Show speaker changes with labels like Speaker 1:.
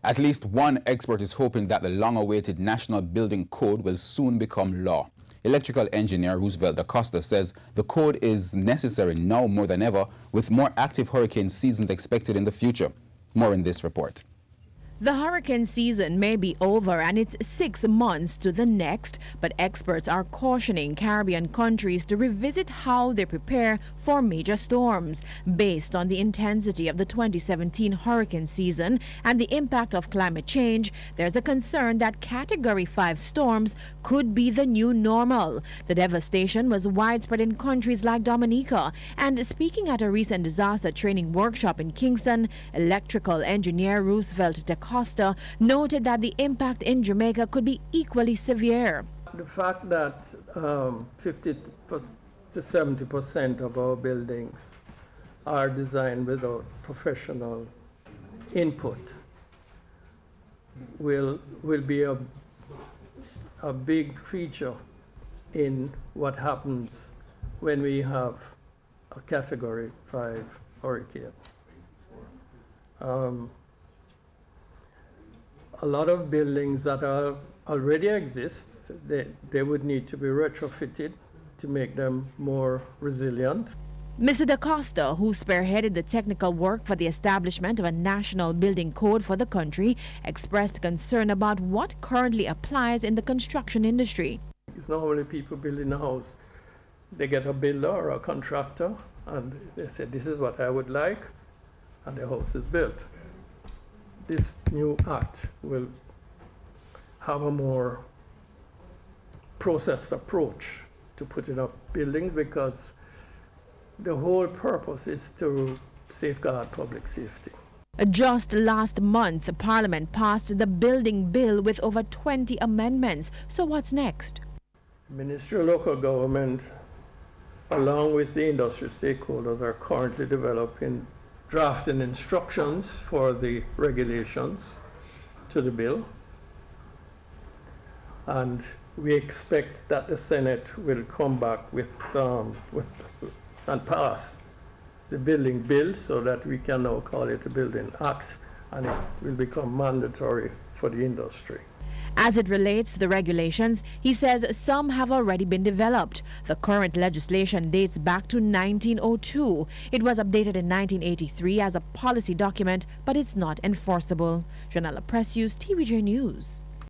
Speaker 1: At least one expert is hoping that the long-awaited National Building Code will soon become law. Electrical engineer Roosevelt da Costa says the code is necessary now more than ever, with more active hurricane seasons expected in the future. More in this report.
Speaker 2: The hurricane season may be over and it's 6 months to the next, but experts are cautioning Caribbean countries to revisit how they prepare for major storms. Based on the intensity of the 2017 hurricane season and the impact of climate change, there's a concern that Category 5 storms could be the new normal. The devastation was widespread in countries like Dominica, and speaking at a recent disaster training workshop in Kingston, electrical engineer Roosevelt da Costa noted that the impact in Jamaica could be equally severe.
Speaker 3: The fact that 50 to 70% of our buildings are designed without professional input will be a big feature in what happens when we have a Category 5 hurricane. A lot of buildings that already exist, they would need to be retrofitted to make them more resilient.
Speaker 2: Mr. da Costa, who spearheaded the technical work for the establishment of a national building code for the country, expressed concern about what currently applies in the construction industry.
Speaker 3: It's not only people building a house. They get a builder or a contractor and they say, this is what I would like, and the house is built. This new act will have a more processed approach to putting up buildings, because the whole purpose is to safeguard public safety.
Speaker 2: Just last month, Parliament passed the building bill with over 20 amendments. So what's next?
Speaker 3: Ministry of Local Government, along with the industry stakeholders, are currently drafting instructions for the regulations to the bill, and we expect that the Senate will come back and pass the building bill so that we can now call it a building act, and it will become mandatory for the industry.
Speaker 2: As it relates to the regulations, he says some have already been developed. The current legislation dates back to 1902. It was updated in 1983 as a policy document, but it's not enforceable. Janella Precious, TVJ News.